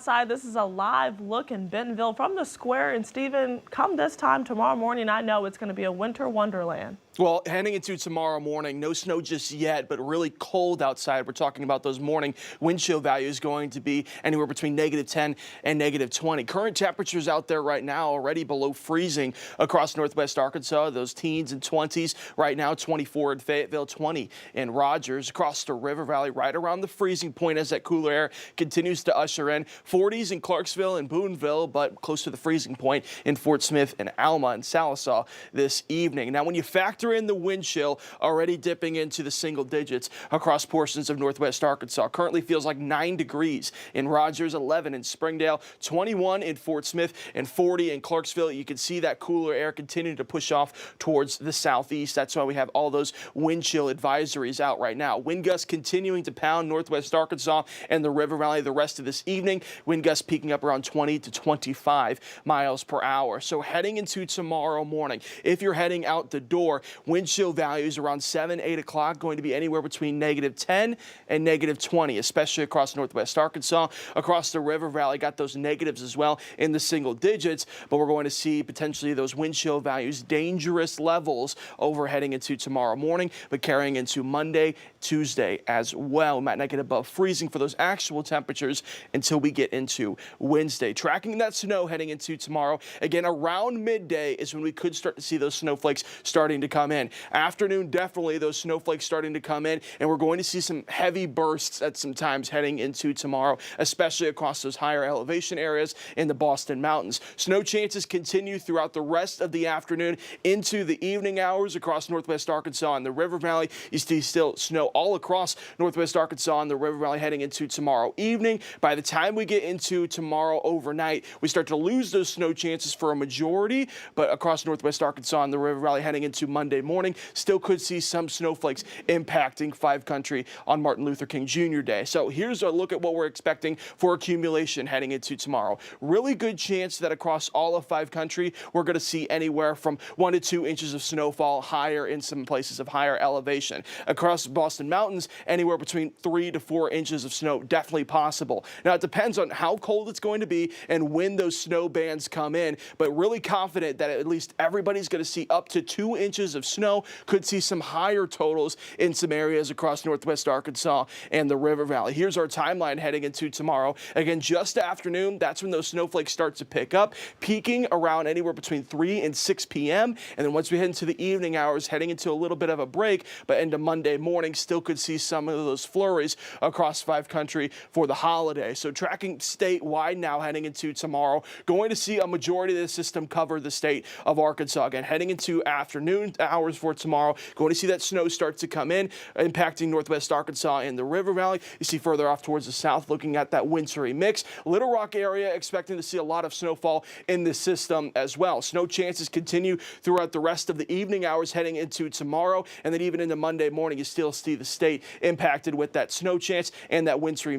Outside, this is a live look in Bentonville from the square. And Stephen, come this time tomorrow morning, I know it's going to be a winter wonderland. Well, heading into tomorrow morning, no snow just yet, but really cold outside. We're talking about those morning wind chill values going to be anywhere between -10 and -20. Current temperatures out there right now already below freezing across northwest Arkansas. Those teens and 20s right now, 24 in Fayetteville, 20 in Rogers. Across the River Valley, right around the freezing point as that cooler air continues to usher in. 40s in Clarksville and Boonville, but close to the freezing point in Fort Smith and Alma and Sallisaw this evening. Now, when you factor in the wind chill already dipping into the single digits across portions of northwest Arkansas, currently feels like 9 degrees in Rogers, 11 in Springdale, 21 in Fort Smith, and 40 in Clarksville. You can see that cooler air continuing to push off towards the southeast. That's why we have all those wind chill advisories out right now. Wind gusts continuing to pound northwest Arkansas and the River Valley the rest of this evening. Wind gusts peaking up around 20 to 25 miles per hour. So heading into tomorrow morning, if you're heading out the door, wind chill values around 7, 8 o'clock going to be anywhere between -10 and -20, especially across northwest Arkansas. Across the River Valley, got those negatives as well in the single digits, but we're going to see potentially those wind chill values, dangerous levels over heading into tomorrow morning, but carrying into Monday, Tuesday as well. We might not get above freezing for those actual temperatures until we get into Wednesday. Tracking that snow heading into tomorrow, again, around midday is when we could start to see those snowflakes starting to come in. Afternoon, definitely those snowflakes starting to come in, and we're going to see some heavy bursts at some times heading into tomorrow, especially across those higher elevation areas in the Boston Mountains. Snow chances continue throughout the rest of the afternoon into the evening hours across northwest Arkansas and the River Valley. You see still snow all across northwest Arkansas and the River Valley heading into tomorrow evening. By the time we get into tomorrow overnight, we start to lose those snow chances for a majority, but across northwest Arkansas and the River Valley heading into Monday morning, still could see some snowflakes impacting 5 Country on Martin Luther King Jr. Day. So here's a look at what we're expecting for accumulation heading into tomorrow. Really good chance that across all of 5 Country, we're going to see anywhere from 1 to 2 inches of snowfall, higher in some places of higher elevation. Across Boston Mountains, anywhere between 3 to 4 inches of snow, definitely possible. Now, it depends on how cold it's going to be and when those snow bands come in, but really confident that at least everybody's going to see up to 2 inches of snow. Could see some higher totals in some areas across northwest Arkansas and the River Valley. Here's our timeline heading into tomorrow. Again, just afternoon, that's when those snowflakes start to pick up, peaking around anywhere between 3 and 6 p.m. And then once we head into the evening hours, heading into a little bit of a break, but into Monday morning, still could see some of those flurries across 5 Country for the holiday. So tracking statewide now heading into tomorrow, going to see a majority of the system cover the state of Arkansas. Again, heading into afternoon hours for tomorrow, going to see that snow start to come in, impacting northwest Arkansas and the River Valley. You see further off towards the south, looking at that wintry mix. Little Rock area expecting to see a lot of snowfall in this system as well. Snow chances continue throughout the rest of the evening hours heading into tomorrow, and then even into Monday morning, you still see the state impacted with that snow chance and that wintry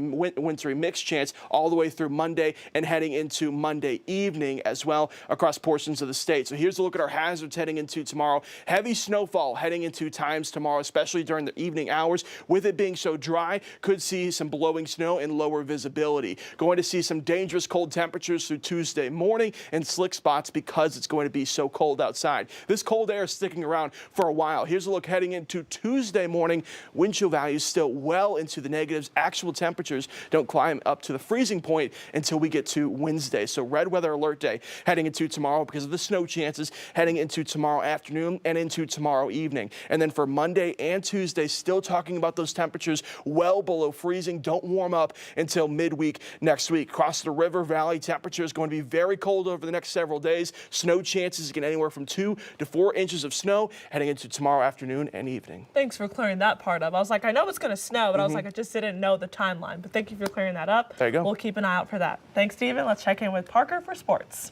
mix chance all the way through Monday and heading into Monday evening as well across portions of the state. So here's a look at our hazards heading into tomorrow. Heavy snowfall heading into times tomorrow, especially during the evening hours. With it being so dry, could see some blowing snow and lower visibility. Going to see some dangerous cold temperatures through Tuesday morning and slick spots because it's going to be so cold outside. This cold air is sticking around for a while. Here's a look heading into Tuesday morning. Wind chill values still well into the negatives. Actual temperatures don't climb up to the freezing point until we get to Wednesday. So red weather alert day heading into tomorrow because of the snow chances heading into tomorrow afternoon and into tomorrow evening. And then for Monday and Tuesday, still talking about those temperatures well below freezing. Don't warm up until midweek next week. Across the River Valley, temperature is going to be very cold over the next several days. Snow chances get anywhere from 2 to 4 inches of snow heading into tomorrow afternoon and evening. Thanks for clearing that part up. I was like, I know it's going to snow, but I was like, I just didn't know the timeline. But thank you for clearing that up. There you go. We'll keep an eye out for that. Thanks, Stephen. Let's check in with Parker for sports.